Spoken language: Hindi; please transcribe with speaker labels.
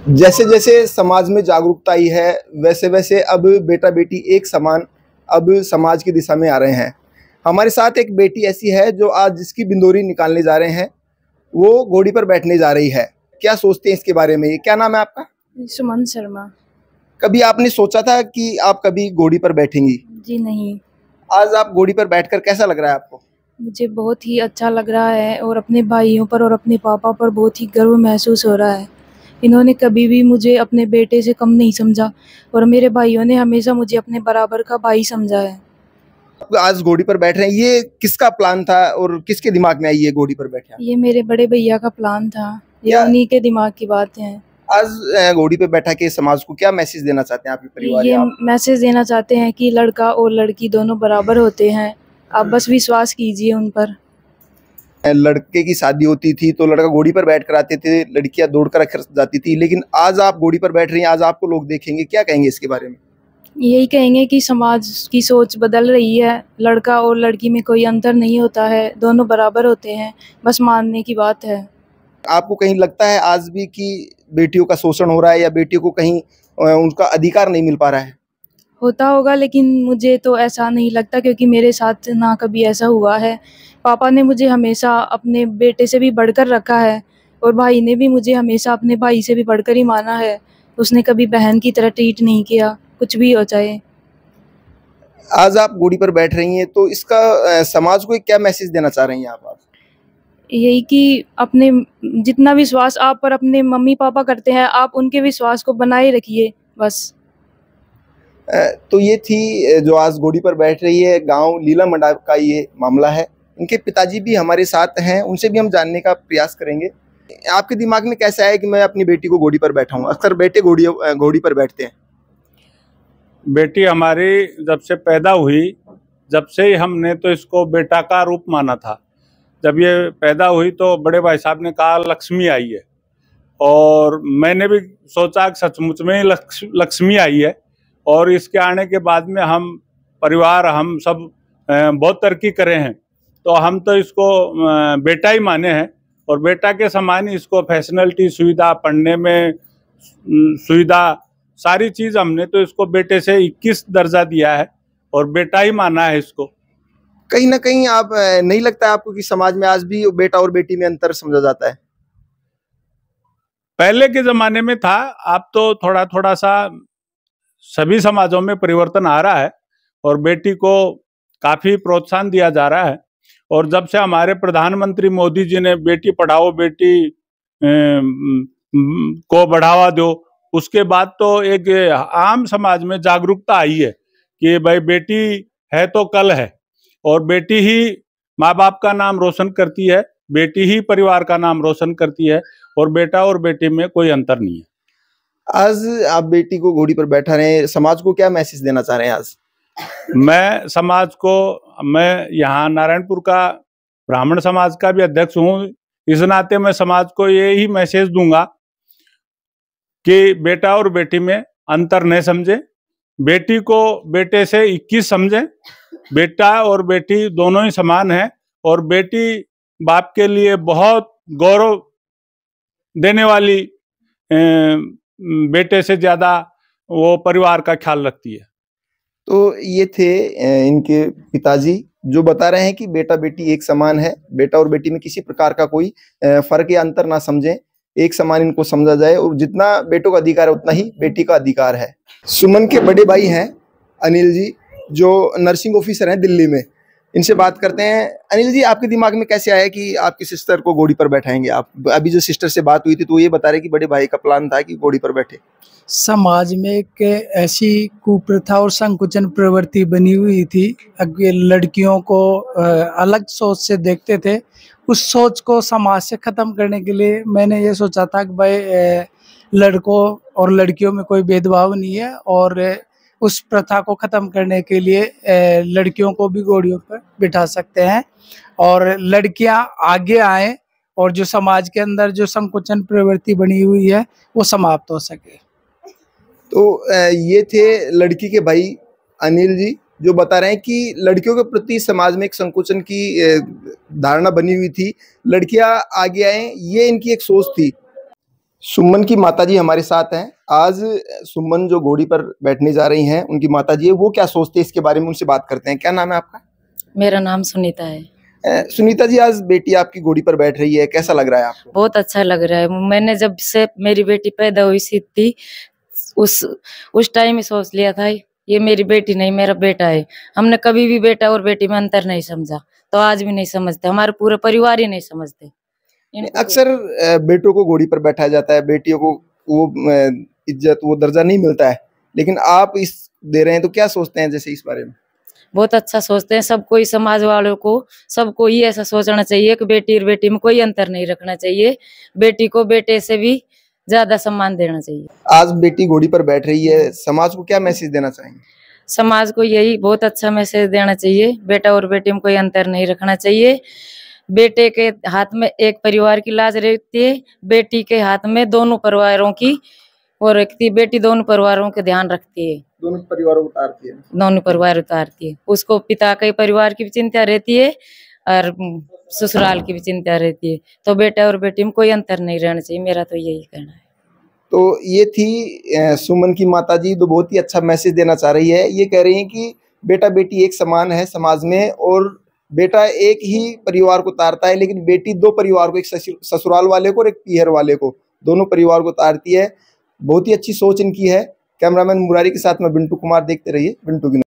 Speaker 1: जैसे जैसे समाज में जागरूकता आई है वैसे वैसे अब बेटा बेटी एक समान अब समाज की दिशा में आ रहे हैं। हमारे साथ एक बेटी ऐसी है जो आज जिसकी बिंदोरी निकालने जा रहे हैं, वो घोड़ी पर बैठने जा रही है। क्या सोचते हैं इसके बारे में? क्या नाम है आपका?
Speaker 2: सुमन शर्मा।
Speaker 1: कभी आपने सोचा था कि आप कभी घोड़ी पर बैठेंगी?
Speaker 2: जी नहीं।
Speaker 1: आज आप घोड़ी पर बैठकर कैसा लग रहा है आपको?
Speaker 2: मुझे बहुत ही अच्छा लग रहा है और अपने भाइयों पर और अपने पापा पर बहुत ही गर्व महसूस हो रहा है। इन्होंने कभी भी मुझे अपने बेटे से कम नहीं समझा और मेरे भाइयों ने हमेशा मुझे अपने बराबर का भाई समझा है।
Speaker 1: आज घोड़ी पर बैठ रहे हैं, ये किसका प्लान था और किसके दिमाग में आई ये घोड़ी पर बैठे?
Speaker 2: ये मेरे बड़े भैया का प्लान था, ये
Speaker 1: क्या
Speaker 2: उन्हीं के दिमाग की बात है।
Speaker 1: आज घोड़ी पे बैठा के समाज को क्या मैसेज देना चाहते हैं आपके परिवार
Speaker 2: ये
Speaker 1: या आप?
Speaker 2: मैसेज देना चाहते हैं कि लड़का और लड़की दोनों बराबर होते हैं, आप बस विश्वास कीजिए उन पर।
Speaker 1: लड़के की शादी होती थी तो लड़का घोड़ी पर बैठ कर आते थे, लड़कियां दौड़ कर रख जाती थी, लेकिन आज आप घोड़ी पर बैठ रही हैं, आज आपको लोग देखेंगे, क्या कहेंगे इसके बारे में?
Speaker 2: यही कहेंगे कि समाज की सोच बदल रही है, लड़का और लड़की में कोई अंतर नहीं होता है, दोनों बराबर होते हैं, बस मानने की बात है।
Speaker 1: आपको कहीं लगता है आज भी कि बेटियों का शोषण हो रहा है या बेटियों को कहीं उनका अधिकार नहीं मिल पा रहा है?
Speaker 2: होता होगा, लेकिन मुझे तो ऐसा नहीं लगता क्योंकि मेरे साथ ना कभी ऐसा हुआ है। पापा ने मुझे हमेशा अपने बेटे से भी बढ़कर रखा है और भाई ने भी मुझे हमेशा अपने भाई से भी बढ़कर ही माना है। उसने कभी बहन की तरह ट्रीट नहीं किया, कुछ भी हो जाए।
Speaker 1: आज आप घोड़ी पर बैठ रही हैं तो इसका समाज को एक क्या मैसेज देना चाह रही हैं आप आज?
Speaker 2: यही कि अपने जितना विश्वास आप पर अपने मम्मी पापा करते हैं, आप उनके विश्वास को बनाए रखिए बस।
Speaker 1: तो ये थी जो आज घोड़ी पर बैठ रही है, गांव लीला मंडा का ये मामला है। इनके पिताजी भी हमारे साथ हैं, उनसे भी हम जानने का प्रयास करेंगे। आपके दिमाग में कैसा है कि मैं अपनी बेटी को घोड़ी पर बैठाऊं? अक्सर बेटे घोड़ी पर बैठते हैं।
Speaker 3: बेटी हमारी जब से पैदा हुई, जब से ही हमने तो इसको बेटा का रूप माना था। जब ये पैदा हुई तो बड़े भाई साहब ने कहा लक्ष्मी आई है, और मैंने भी सोचा कि सचमुच में ही लक्ष्मी आई है। और इसके आने के बाद में हम परिवार हम सब बहुत तरक्की करे हैं, तो हम तो इसको बेटा ही माने हैं और बेटा के समान ही इसको फैसिलिटी, सुविधा, पढ़ने में सुविधा, सारी चीज़ हमने तो इसको बेटे से 21 दर्जा दिया है और बेटा ही माना है इसको।
Speaker 1: कहीं ना कहीं आप नहीं लगता है आपको कि समाज में आज भी बेटा और बेटी में अंतर समझा जाता है?
Speaker 3: पहले के ज़माने में था, अब तो थोड़ा थोड़ा सा सभी समाजों में परिवर्तन आ रहा है और बेटी को काफ़ी प्रोत्साहन दिया जा रहा है। और जब से हमारे प्रधानमंत्री मोदी जी ने बेटी पढ़ाओ बेटी को बढ़ावा दो, उसके बाद तो एक आम समाज में जागरूकता आई है कि भाई बेटी है तो कल है, और बेटी ही माँ बाप का नाम रोशन करती है, बेटी ही परिवार का नाम रोशन करती है, और बेटा और बेटी में कोई अंतर नहीं है।
Speaker 1: आज आप बेटी को घोड़ी पर बैठा रहे हैं, समाज को क्या मैसेज देना चाह रहे हैं आज?
Speaker 3: मैं समाज को, मैं यहाँ नारायणपुर का ब्राह्मण समाज का भी अध्यक्ष हूँ, इस नाते मैं समाज को यही मैसेज दूंगा कि बेटा और बेटी में अंतर न समझे, बेटी को बेटे से 21 समझें। बेटा और बेटी दोनों ही समान हैं और बेटी बाप के लिए बहुत गौरव देने वाली, बेटे से ज़्यादा वो परिवार का ख्याल रखती है।
Speaker 1: तो ये थे इनके पिताजी जो बता रहे हैं कि बेटा बेटी एक समान है, बेटा और बेटी में किसी प्रकार का कोई फर्क या अंतर ना समझें, एक समान इनको समझा जाए और जितना बेटों का अधिकार है उतना ही बेटी का अधिकार है। सुमन के बड़े भाई हैं अनिल जी, जो नर्सिंग ऑफिसर हैं दिल्ली में। इनसे बात करते हैं। अनिल जी, आपके दिमाग में कैसे आया कि आपकी सिस्टर को घोड़ी पर बैठाएंगे आप? अभी जो सिस्टर से बात हुई थी तो ये बता रहे कि बड़े भाई का प्लान था कि घोड़ी पर बैठे।
Speaker 4: समाज में एक ऐसी कुप्रथा और संकुचन प्रवृत्ति बनी हुई थी, लड़कियों को अलग सोच से देखते थे। उस सोच को समाज से खत्म करने के लिए मैंने ये सोचा था कि भाई लड़कों और लड़कियों में कोई भेदभाव नहीं है, और उस प्रथा को खत्म करने के लिए लड़कियों को भी घोड़ियों पर बिठा सकते हैं और लड़कियां आगे आए और जो समाज के अंदर जो संकुचन प्रवृत्ति बनी हुई है वो समाप्त हो सके।
Speaker 1: तो ये थे लड़की के भाई अनिल जी, जो बता रहे हैं कि लड़कियों के प्रति समाज में एक संकुचन की धारणा बनी हुई थी, लड़कियां आगे आए, ये इनकी एक सोच थी। सुमन की माताजी हमारे साथ हैं। आज सुमन जो घोड़ी पर बैठने जा रही हैं, उनकी माताजी है, वो क्या सोचते हैं इसके बारे में उनसे बात करते हैं। क्या नाम है आपका?
Speaker 5: मेरा नाम सुनीता है।
Speaker 1: सुनीता जी, आज बेटी आपकी घोड़ी पर बैठ रही है, कैसा लग रहा है आपको?
Speaker 5: बहुत अच्छा लग रहा है। मैंने जब से मेरी बेटी पैदा हुई सी थी उस टाइम ही सोच लिया था ये मेरी बेटी नहीं मेरा बेटा है। हमने कभी भी बेटा और बेटी में अंतर नहीं समझा, तो आज भी नहीं समझते, हमारे पूरे परिवार ही नहीं समझते।
Speaker 1: अक्सर बेटों को घोड़ी पर बैठाया जाता है, बेटियों को वो इज्जत वो दर्जा नहीं मिलता है, लेकिन आप इस दे रहे हैं, तो क्या सोचते हैं जैसे इस बारे में?
Speaker 5: बहुत अच्छा सोचते हैं। सबको ही, समाज वालों को सबको ही ऐसा सोचना चाहिए कि बेटी और बेटी में कोई अंतर नहीं रखना चाहिए, बेटी को बेटे से भी ज्यादा सम्मान देना चाहिए।
Speaker 1: आज बेटी घोड़ी पर बैठ रही है, समाज को क्या मैसेज देना चाहेंगे?
Speaker 5: समाज को यही बहुत अच्छा मैसेज देना चाहिए, बेटा और बेटी में कोई अंतर नहीं रखना चाहिए। बेटे के हाथ में एक परिवार की लाज रहती है, बेटी के हाथ में दोनों परिवारों की वो रखती है। बेटी दोनों परिवारों के ध्यान रखती है,
Speaker 1: दोनों परिवारों को उतारती है।
Speaker 5: दोनों परिवार उतारती है। उसको पिता के परिवार की भी चिंता रहती है और ससुराल की भी चिंता रहती है। तो बेटा और बेटी में कोई अंतर नहीं रहना चाहिए, मेरा तो यही कहना है।
Speaker 1: तो ये थी सुमन की माताजी, तो बहुत ही अच्छा मैसेज देना चाह रही है। ये कह रही हैं कि बेटा बेटी एक समान है समाज में, और बेटा एक ही परिवार को तारता है, लेकिन बेटी दो परिवार को, एक ससुराल वाले को और एक पीहर वाले को, दोनों परिवार को तारती है। बहुत ही अच्छी सोच इनकी है। कैमरामैन मुरारी के साथ में बिंटू कुमार, देखते रहिए बिंटू की।